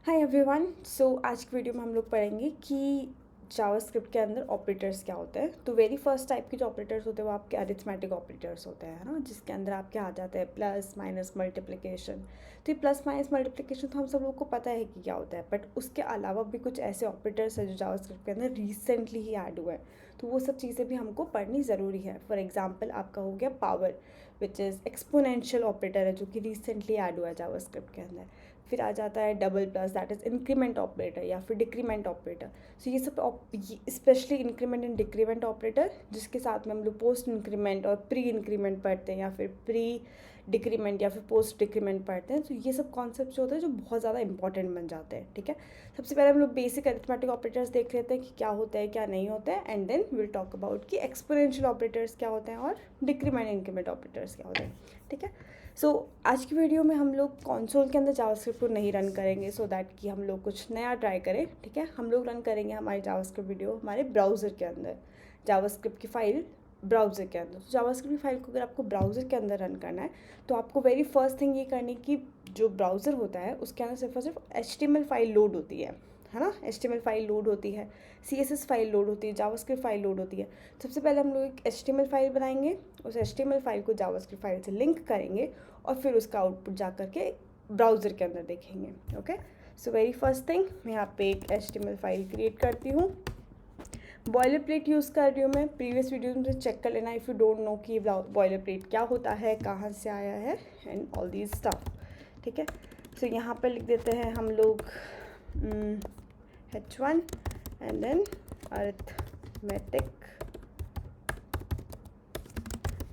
Hi everyone. आज की video में हम लोग पढ़ेंगे कि जावास्क्रिप्ट के अंदर ऑपरेटर्स क्या होते हैं। तो वेरी फर्स्ट टाइप के जो ऑपरेटर्स होते हैं वो आपके अरिथमेटिक ऑपरेटर्स होते हैं, है ना, जिसके अंदर आपके आ जाते हैं प्लस माइनस मल्टीप्लिकेशन। तो ये प्लस माइनस मल्टीप्लिकेशन तो हम सब लोग को पता है कि क्या होता है, बट उसके अलावा भी कुछ ऐसे ऑपरेटर्स हैं जो जावास्क्रिप्ट के अंदर रिसेंटली ही ऐड हुए हैं। तो वो सब चीज़ें भी हमको पढ़नी ज़रूरी है। फॉर एग्जाम्पल आपका हो गया power, which is exponential operator है जो कि रिसेंटली ऐड हुआ है जावास्क्रिप्ट के अंदर। फिर आ जाता है double plus, that is increment operator या फिर डिक्रीमेंट ऑपरेटर। सो ये सब specially increment and decrement operator, जिसके साथ में हम लोग पोस्ट इंक्रीमेंट और प्री इंक्रीमेंट पढ़ते हैं या फिर प्री डिक्रीमेंट या फिर पोस्ट डिक्रीमेंट पढ़ते हैं। तो ये सब कॉन्सेप्ट जो होते हैं जो बहुत ज़्यादा इंपॉर्टेंट बन जाते हैं। ठीक है, सबसे पहले हम लोग बेसिक अरिथमेटिक ऑपरेटर्स देख लेते हैं कि क्या होता है क्या नहीं होता है, and then will talk about कि एक्सपोनेंशियल ऑपरेटर्स क्या होते हैं और डिक्रीमेंट इंक्रीमेंट ऑपरेटर्स क्या होते हैं। ठीक है, आज की वीडियो में हम लोग कंसोल के अंदर जावास्क्रिप्ट को नहीं रन करेंगे, सो दैट कि हम लोग कुछ नया ट्राई करें। ठीक है, हम लोग रन करेंगे हमारी जावास्क्रिप्ट वीडियो हमारे ब्राउज़र के अंदर, जावास्क्रिप्ट की फ़ाइल ब्राउज़र के अंदर। तो जावास्क्रिप्ट की फ़ाइल को अगर आपको ब्राउज़र के अंदर रन करना है तो आपको वेरी फर्स्ट थिंग ये करनी कि जो ब्राउज़र होता है उसके अंदर सिर्फ और सिर्फ HTML फाइल लोड होती है ना। HTML फाइल लोड होती है, CSS फाइल लोड होती है, जावास्क्रिप्ट फाइल लोड होती है। सबसे पहले हम लोग एक HTML फाइल बनाएंगे, उस HTML फाइल को जावास्क्रिप्ट फाइल से लिंक करेंगे और फिर उसका आउटपुट जा करके ब्राउज़र के अंदर देखेंगे। Okay, so very first thing मैं यहाँ पे एक HTML फाइल क्रिएट करती हूँ। बॉयलर प्लेट यूज़ कर रही हूँ मैं। प्रीवियस वीडियो में चेक कर लेना इफ़ यू डोंट नो कि बॉयलर प्लेट क्या होता है, कहाँ से आया है एंड ऑल दीज स्टफ। ठीक है, सो यहाँ पर लिख देते हैं हम लोग H1 and then arithmetic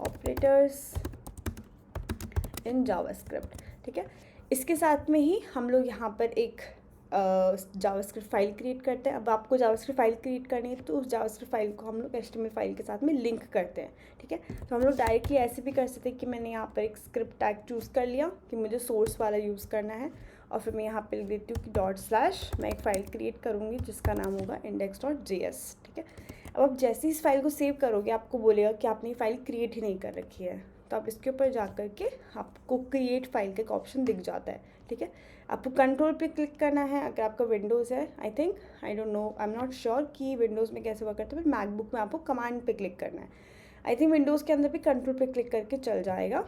operators in JavaScript. ठीक है, इसके साथ में ही हम लोग यहाँ पर एक जावास्क्रिप्ट फाइल क्रिएट करते हैं। अब आपको जावास्क्रिप्ट फाइल क्रिएट करनी है तो उस जावास्क्रिप्ट फाइल को हम लोग HTML फाइल के साथ में लिंक करते हैं। ठीक है, तो हम लोग डायरेक्टली ऐसे भी कर सकते हैं कि मैंने यहाँ पर एक स्क्रिप्ट टैग चूज़ कर लिया कि मुझे सोर्स वाला यूज़ करना है, और फिर मैं यहाँ पर लिख देती हूँ कि / मैं एक फ़ाइल क्रिएट करूँगी जिसका नाम होगा index.js। ठीक है, अब आप जैसे ही इस फाइल को सेव करोगे आपको बोलेगा कि आपने ये फाइल क्रिएट ही नहीं कर रखी है, तो आप इसके ऊपर जा कर के आपको क्रिएट फाइल का एक ऑप्शन दिख जाता है। ठीक है, आपको कंट्रोल पे क्लिक करना है अगर आपका विंडोज़ है। I don't know, I am not sure कि विंडोज़ में कैसे वर्क करता है, बट मैकबुक में आपको कमांड पे क्लिक करना है। आई थिंक विंडोज़ के अंदर भी कंट्रोल पे क्लिक करके चल जाएगा।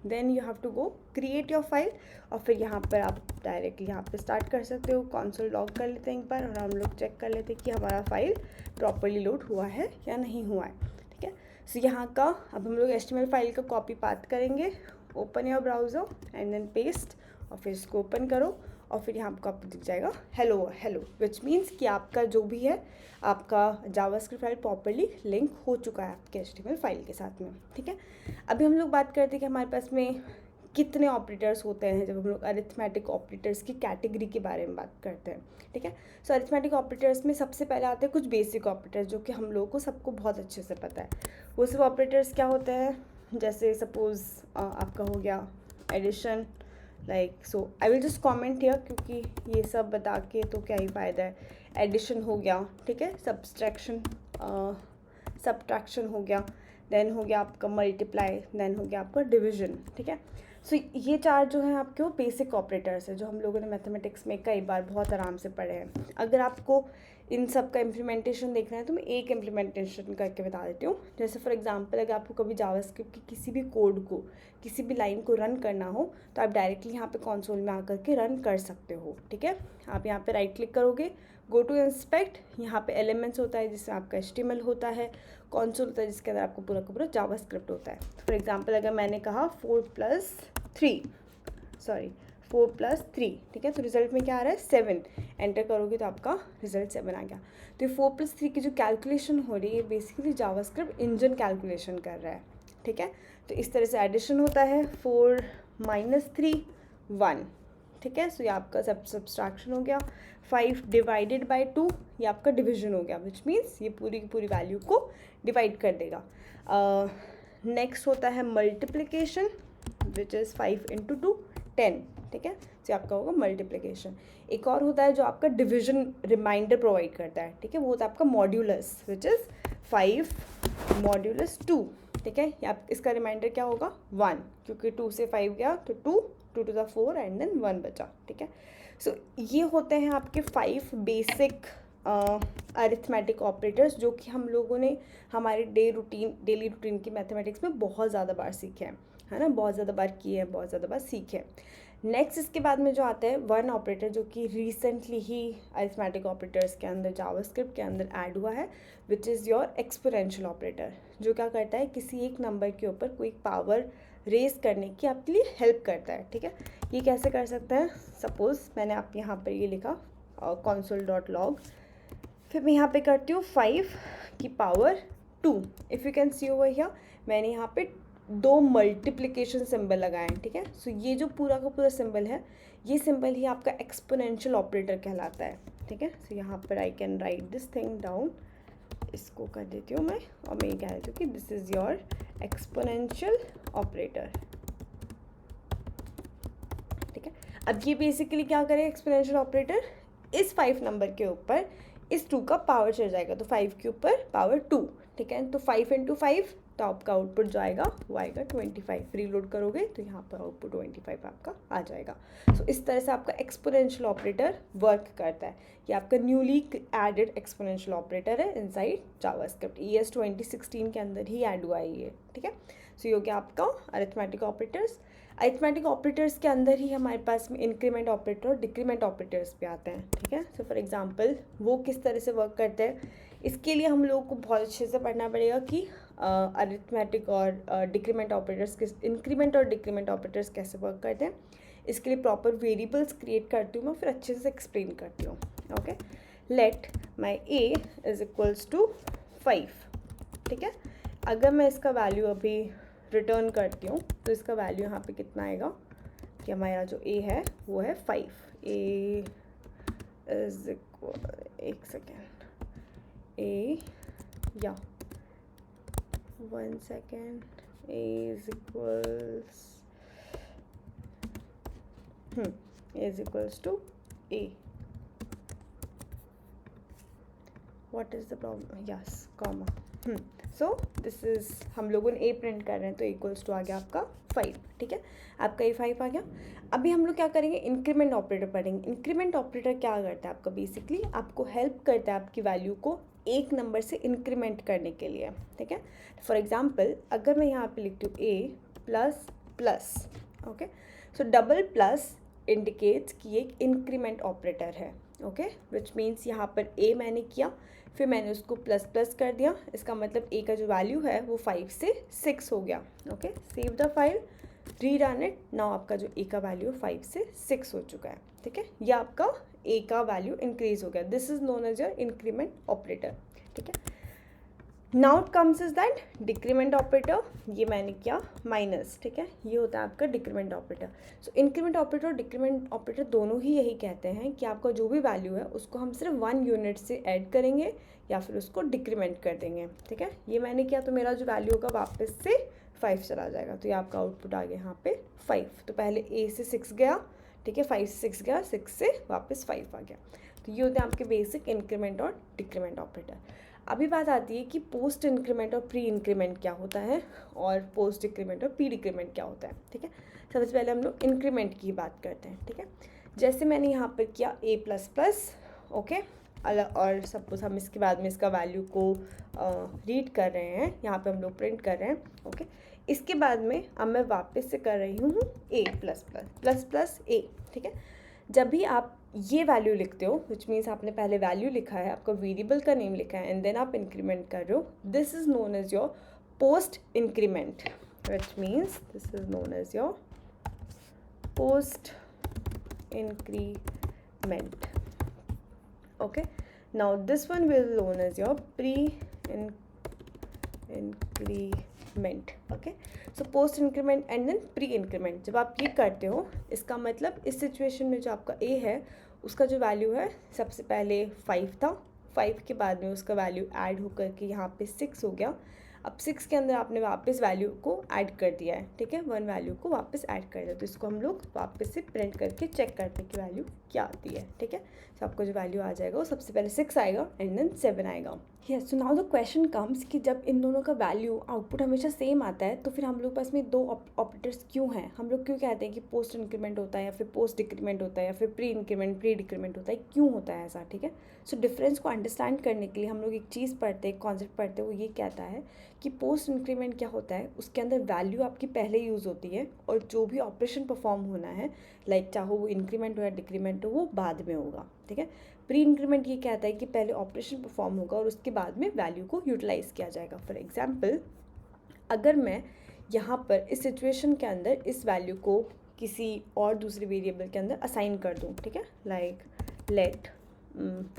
Then you have to go create your file, और फिर यहाँ पर आप डायरेक्टली यहाँ पे स्टार्ट कर सकते हो। कंसोल लॉग कर लेते हैं एक बार और हम लोग चेक कर लेते हैं कि हमारा फाइल प्रॉपरली लोड हुआ है या नहीं हुआ है। ठीक है, सो यहाँ का अब हम लोग HTML फाइल का कॉपी पाथ करेंगे। Open your browser and then paste, और फिर इसको ओपन करो और फिर यहाँ आपको दिख जाएगा हेलो हेलो, विच मीन्स कि आपका जो भी है आपका जावास्क्रिप्ट फाइल प्रॉपरली लिंक हो चुका है आपके HTML फाइल के साथ में। ठीक है, अभी हम लोग बात करते हैं कि हमारे पास में कितने ऑपरेटर्स होते हैं जब हम लोग अरिथमेटिक ऑपरेटर्स की कैटेगरी के बारे में बात करते हैं। ठीक है, सो अरिथमेटिक ऑपरेटर्स में सबसे पहले आते हैं कुछ बेसिक ऑपरेटर्स जो कि हम लोगों को सबको बहुत अच्छे से पता है। वो सब ऑपरेटर्स क्या होते हैं, जैसे सपोज़ आपका हो गया addition, so I will just comment here क्योंकि ये सब बता के तो क्या ही फ़ायदा है। एडिशन हो गया, ठीक है, सब्ट्रैक्शन हो गया, देन हो गया आपका मल्टीप्लाई, देन हो गया आपका डिवीजन। ठीक है, सो ये चार जो हैं आपके वो बेसिक ऑपरेटर्स हैं जो हम लोगों ने मैथमेटिक्स में कई बार बहुत आराम से पढ़े हैं। अगर आपको इन सब का इम्प्लीमेंटेशन देखना है तो मैं एक इम्प्लीमेंटेशन करके बता देती हूँ। जैसे फॉर एग्जांपल अगर आपको कभी जावास्क्रिप्ट की किसी भी कोड को, किसी भी लाइन को रन करना हो तो आप डायरेक्टली यहाँ पे कंसोल में आकर के रन कर सकते हो। ठीक है, आप यहाँ पे राइट क्लिक करोगे, गो टू इंस्पेक्ट, यहाँ पे एलिमेंट्स होता है जिसमें आपका HTML होता है, कंसोल होता है जिसके अंदर आपको पूरा का पूरा जावास्क्रिप्ट होता है। फॉर एग्जांपल अगर मैंने कहा 4 + 3, ठीक है, तो रिजल्ट में क्या आ रहा है 7, एंटर करोगे तो आपका रिजल्ट 7 आ गया। तो ये 4 + 3 की जो कैलकुलेशन हो रही है बेसिकली जावास्क्रिप्ट इंजन कैलकुलेशन कर रहा है। ठीक है, तो इस तरह से एडिशन होता है 4 - 3 1। ठीक है, सो ये आपका सब्सट्रैक्शन हो गया। 5 / 2 ये आपका डिवीजन हो गया, विच मीन्स ये पूरी की पूरी वैल्यू को डिवाइड कर देगा। नेक्स्ट होता है मल्टीप्लिकेशन, विच इज़ 5 × 2 10। ठीक है, तो आपका होगा मल्टीप्लिकेशन। एक और होता है जो आपका डिवीजन रिमाइंडर प्रोवाइड करता है। ठीक है, वो होता है आपका मॉड्यूलस, विच इज़ 5 मॉड्यूलस 2। ठीक है, या इसका रिमाइंडर क्या होगा 1, क्योंकि 2 से 5 गया तो 2 × 2 = 4 एंड देन 1 बचा। ठीक है, सो ये होते हैं आपके 5 बेसिक अरिथमेटिक ऑपरेटर्स जो कि हम लोगों ने हमारे डेली रूटीन की मैथमेटिक्स में बहुत ज़्यादा बार सीखे हैं, है ना, बहुत ज़्यादा बार किए हैं, बहुत ज़्यादा बार सीखे हैं। नेक्स्ट इसके बाद में जो आता है वन ऑपरेटर, जो कि रिसेंटली ही अरिथमेटिक ऑपरेटर्स के अंदर जावास्क्रिप्ट के अंदर ऐड हुआ है, which is your exponential operator, जो क्या करता है कि एक नंबर के ऊपर कोई पावर रेस करने की आपके लिए हेल्प करता है। ठीक है, ये कैसे कर सकते हैं? सपोज़ मैंने आप यहाँ पर ये लिखा console.log, फिर मैं यहाँ पे करती हूँ 5 की power 2। If you can see over here, मैंने यहाँ पे 2 मल्टीप्लिकेशन सिंबल लगाए हैं। ठीक है, सो ये जो पूरा का पूरा सिंबल है, ये सिंबल ही आपका एक्सपोनेंशियल ऑपरेटर कहलाता है। ठीक है, सो यहाँ पर I can write this thing down, इसको कर देती हूँ मैं, और मैं ये कह देती हूँ कि this is your exponential operator. ठीक है, अब ये बेसिकली क्या करें एक्सपोनेंशियल ऑपरेटर, इस 5 नंबर के ऊपर इस 2 का पावर चढ़ जाएगा, तो 5 के ऊपर पावर 2। ठीक है, तो 5 × 5, तो आपका आउटपुट जो आएगा वो आएगा 25। रीलोड करोगे तो यहाँ पर आउटपुट 25 आपका आ जाएगा। सो इस तरह से आपका एक्सपोनेंशियल ऑपरेटर वर्क करता है। ये आपका न्यूली एडेड एक्सपोनेंशियल ऑपरेटर है इनसाइड जावास्क्रिप्ट। ES 2016 के अंदर ही ऐड हुआ है ये। ठीक है, सो ये हो गया आपका अरिथमेटिक ऑपरेटर्स। अरिथमेटिक ऑपरेटर्स के अंदर ही हमारे पास में इंक्रीमेंट ऑपरेटर और डिक्रीमेंट ऑपरेटर्स भी आते हैं। ठीक है, सो फॉर एग्जांपल वो किस तरह से वर्क करते हैं, इसके लिए हम लोगों को बहुत अच्छे से पढ़ना पड़ेगा कि अरिथमेटिक और डिक्रीमेंट ऑपरेटर्स इंक्रीमेंट और डिक्रीमेंट ऑपरेटर्स कैसे वर्क करते हैं। इसके लिए प्रॉपर वेरिएबल्स क्रिएट करती हूँ मैं, फिर अच्छे से एक्सप्लेन करती हूँ। Okay, let my a is equals to 5। ठीक है, अगर मैं इसका वैल्यू अभी रिटर्न करती हूँ तो इसका वैल्यू यहाँ पे कितना आएगा कि हमारा जो a है वो है 5। a इज इक्वल, एक सेकेंड, a या 1 second, a is equals is equals to a। What is the problem? Yes, comma. So this is, हम लोगों ने a प्रिंट कर रहे हैं तो इक्वल्स टू आ गया आपका 5। ठीक है, आपका ये 5 आ गया। अभी हम लोग क्या करेंगे, इंक्रीमेंट ऑपरेटर पढ़ेंगे। इंक्रीमेंट ऑपरेटर क्या करता है आपका, बेसिकली आपको हेल्प करता है आपकी वैल्यू को एक नंबर से इंक्रीमेंट करने के लिए। ठीक है, फॉर एग्जांपल अगर मैं यहाँ पे लिखती हूँ a plus plus, okay, so double plus indicates कि एक इंक्रीमेंट ऑपरेटर है। ओके, विच मीन्स यहाँ पर a मैंने किया, फिर मैंने उसको प्लस प्लस कर दिया, इसका मतलब a का जो वैल्यू है वो 5 से 6 हो गया। Okay, save the file, rerun it, now आपका जो a का वैल्यू 5 से 6 हो चुका है। ठीक है, ये आपका a का वैल्यू इंक्रीज हो गया। This is known as your increment operator. ठीक है, now it comes is that decrement operator, ये मैंने किया माइनस। ठीक है, ये होता है आपका डिक्रीमेंट ऑपरेटर। सो इंक्रीमेंट ऑपरेटर और डिक्रीमेंट ऑपरेटर दोनों ही यही कहते हैं कि आपका जो भी वैल्यू है उसको हम सिर्फ 1 यूनिट से ऐड करेंगे या फिर उसको डिक्रीमेंट कर देंगे। ठीक है, ये मैंने किया तो मेरा जो वैल्यू होगा वापस से 5 चला जाएगा, तो ये आपका आउटपुट आ गया यहाँ पे 5। तो पहले a से 6 गया, ठीक है, 5 से 6 गया, 6 से वापस 5 आ गया। तो ये होते हैं आपके बेसिक इंक्रीमेंट और डिक्रीमेंट ऑपरेटर। अभी बात आती है कि पोस्ट इंक्रीमेंट और प्री इंक्रीमेंट क्या होता है और पोस्ट डिक्रीमेंट और प्री डिक्रीमेंट क्या होता है। ठीक है, सबसे पहले हम लोग इंक्रीमेंट की बात करते हैं। ठीक है, जैसे मैंने यहाँ पर किया a प्लस प्लस, ओके, और सपोज हम इसके बाद में इसका वैल्यू को रीड कर रहे हैं, यहाँ पे हम लोग प्रिंट कर रहे हैं। ओके, इसके बाद में अब मैं वापस से कर रही हूँ a plus plus plus plus a। ठीक है, जब भी आप ये वैल्यू लिखते हो, विच मीन्स आपने पहले वैल्यू लिखा है, आपका वेरिएबल का नेम लिखा है एंड देन आप इंक्रीमेंट कर रहे हो, this is known as your post increment, which means this is known as your post increment. Okay, now this one will known as your pre increment. Okay, so post increment and then pre increment. जब आप ये करते हो, इसका मतलब इस situation में जो आपका a है उसका जो वैल्यू है सबसे पहले 5 था, 5 के बाद में उसका वैल्यू ऐड होकर के यहाँ पे 6 हो गया। अब 6 के अंदर आपने वापस वैल्यू को ऐड कर दिया है। ठीक है, 1 वैल्यू को वापस ऐड कर दिया, तो इसको हम लोग वापस से प्रिंट करके चेक करते हैं कि वैल्यू क्या आती है, ठीक है। तो आपको जो वैल्यू आ जाएगा वो सबसे पहले 6 आएगा एंड देन 7 आएगा। Yes, so now the question comes कि जब इन दोनों का वैल्यू आउटपुट हमेशा सेम आता है तो फिर हम लोग पास में दो ऑपरेटर्स क्यों हैं? हम लोग क्यों कहते हैं कि पोस्ट इंक्रीमेंट होता है या फिर पोस्ट डिक्रीमेंट होता है या फिर प्री इंक्रीमेंट प्री डिक्रीमेंट होता है, क्यों होता है ऐसा, ठीक है। सो डिफरेंस को अंडरस्टैंड करने के लिए हम लोग एक चीज़ पढ़ते हैं, कॉन्सेप्ट पढ़ते हैं, वो ये कहता है कि पोस्ट इंक्रीमेंट क्या होता है, उसके अंदर वैल्यू आपकी पहले यूज़ होती है और जो भी ऑपरेशन परफॉर्म होना है, लाइक चाहे वो इंक्रीमेंट हो या डिक्रीमेंट हो, वो बाद में होगा, ठीक है। प्री इंक्रीमेंट ये कहता है कि पहले ऑपरेशन परफॉर्म होगा और उसके बाद में वैल्यू को यूटिलाइज़ किया जाएगा। फॉर एग्जांपल, अगर मैं यहाँ पर इस सिचुएशन के अंदर इस वैल्यू को किसी और दूसरे वेरिएबल के अंदर असाइन कर दूँ, ठीक है, like let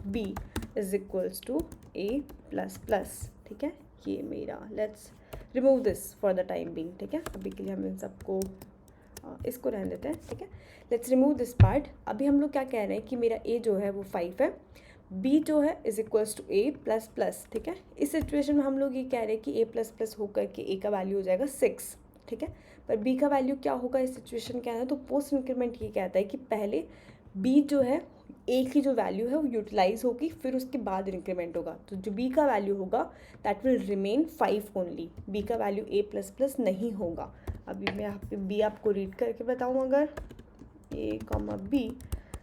b is equals to a plus plus, ठीक है। ये मेरा, let's remove this for the time being, ठीक है। अभी के लिए हम इन सबको इसको रहने देते हैं, ठीक है। Let's remove this part. अभी हम लोग क्या कह रहे हैं कि मेरा a जो है वो 5 है, b जो है is equals to a plus plus, ठीक है। इस सिचुएशन में हम लोग ये कह रहे हैं कि a प्लस प्लस होकर के a का वैल्यू हो जाएगा 6, ठीक है। पर b का वैल्यू क्या होगा इस सिचुएशन के अंदर? तो पोस्ट इंक्रीमेंट ये कहता है कि पहले b जो है a की जो वैल्यू है वो यूटिलाइज होगी, फिर उसके बाद इंक्रीमेंट होगा। तो जो b का वैल्यू होगा that will remain 5 only, b का वैल्यू a प्लस प्लस नहीं होगा। अभी मैं यहाँ पे b आपको रीड करके बताऊँ, अगर a comma b,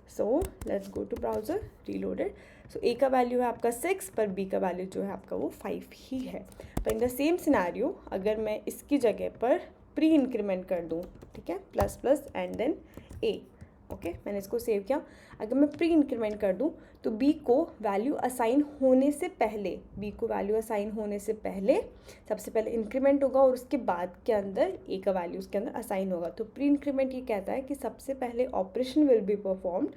so let's go to browser, reloaded. So a का वैल्यू है आपका 6 पर b का वैल्यू जो है आपका वो 5 ही है। पर इन द सेम सिनेरियो अगर मैं इसकी जगह पर प्री इंक्रीमेंट कर दूँ, ठीक है, plus plus and then a, okay, मैंने इसको सेव किया। अगर मैं प्री इंक्रीमेंट कर दूँ तो b को वैल्यू असाइन होने से पहले, b को वैल्यू असाइन होने से पहले सबसे पहले इंक्रीमेंट होगा और उसके बाद के अंदर a का वैल्यू उसके अंदर असाइन होगा। तो प्री इंक्रीमेंट ये कहता है कि सबसे पहले operation will be performed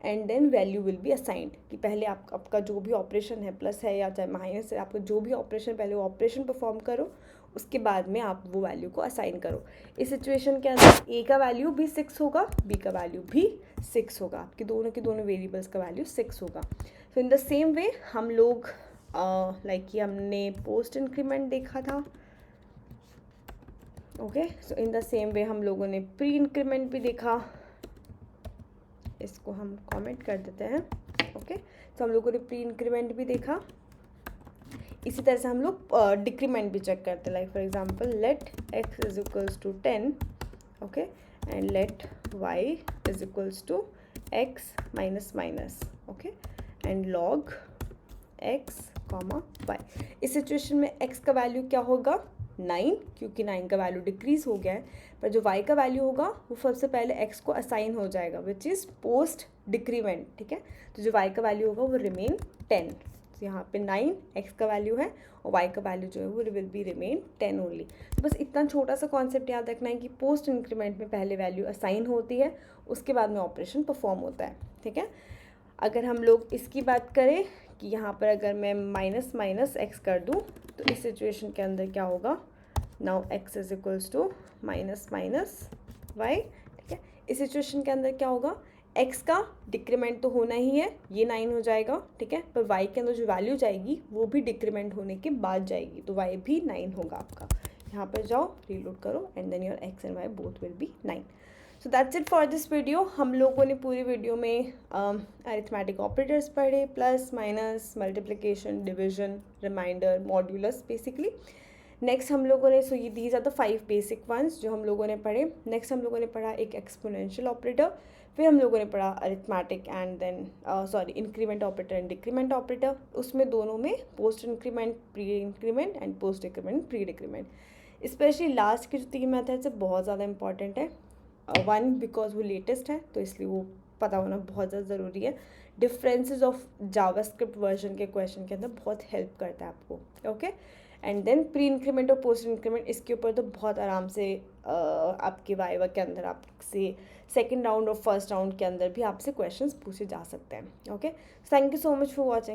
and then value will be assigned, कि पहले आपका जो भी ऑपरेशन है, प्लस है या चाहे माइनस है, आपका जो भी ऑपरेशन, पहले वो ऑपरेशन परफॉर्म करो, उसके बाद में आप वो वैल्यू को असाइन करो। इस सिचुएशन के अंदर a का वैल्यू भी 6 होगा, b का वैल्यू भी 6 होगा, आपके दोनों के दोनों वेरिएबल्स का वैल्यू 6 होगा। तो इन द सेम वे हम लोग लाइक कि हमने पोस्ट इंक्रीमेंट देखा था, okay. So in the same way हम लोगों ने प्री इंक्रीमेंट भी देखा, इसको हम कमेंट कर देते हैं, ओके। तो हम लोगों ने प्री इंक्रीमेंट भी देखा। इसी तरह से हम लोग डिक्रीमेंट भी चेक करते हैं, like for example let x is equals to 10, okay, and let y is equals to x minus minus, okay, and log x comma y। इस सिचुएशन में x का वैल्यू क्या होगा? 9, क्योंकि 9 का वैल्यू डिक्रीज हो गया है। पर जो y का वैल्यू होगा वो सबसे पहले x को असाइन हो जाएगा, विच इज़ पोस्ट डिक्रीमेंट, ठीक है। तो जो y का वैल्यू होगा वो रिमेन 10। तो यहाँ पे 9 x का वैल्यू है और y का वैल्यू जो है वो विल बी रिमेन 10 ओनली। तो बस इतना छोटा सा कॉन्सेप्ट याद रखना है कि पोस्ट इंक्रीमेंट में पहले वैल्यू असाइन होती है, उसके बाद में ऑपरेशन परफॉर्म होता है, ठीक है। अगर हम लोग इसकी बात करें कि यहाँ पर अगर मैं माइनस माइनस एक्स कर दूँ तो इस सिचुएशन के अंदर क्या होगा? Now x is equals to minus minus y, ठीक है। इस सिचुएशन के अंदर क्या होगा? एक्स का डिक्रीमेंट तो होना ही है, ये 9 हो जाएगा, ठीक है। पर वाई के अंदर जो वैल्यू जाएगी वो भी डिक्रीमेंट होने के बाद जाएगी, तो वाई भी 9 होगा आपका। यहाँ पर जाओ, रीलोड करो and then your x and y both will be 9। So that's it for this video. हम लोगों ने पूरी वीडियो में अरिथमेटिक ऑपरेटर्स पढ़े, plus minus, multiplication, division, reminder, modulus basically. Next हम लोगों ने, सो ये these are the 5 basic ones जो हम लोगों ने पढ़े। नेक्स्ट हम लोगों ने पढ़ा एक एक्सपोनेंशियल ऑपरेटर, फिर हम लोगों ने पढ़ा arithmetic and then increment operator and decrement operator. उसमें दोनों में post increment, pre increment and post decrement, pre decrement. Specially last की जो 3 मेथड्स है बहुत ज़्यादा इंपॉर्टेंट है। 1 बिकॉज वो लेटेस्ट है तो इसलिए वो पता होना बहुत ज़्यादा ज़रूरी है। डिफरेंसेस ऑफ जावास्क्रिप्ट वर्जन के क्वेश्चन के अंदर बहुत हेल्प करता है आपको, okay. And then pre increment और पोस्ट इंक्रीमेंट, इसके ऊपर तो बहुत आराम से आपके वाइवा के अंदर आपसे सेकंड राउंड और फर्स्ट राउंड के अंदर भी आपसे क्वेश्चंस पूछे जा सकते हैं, okay. Thank you so much for watching.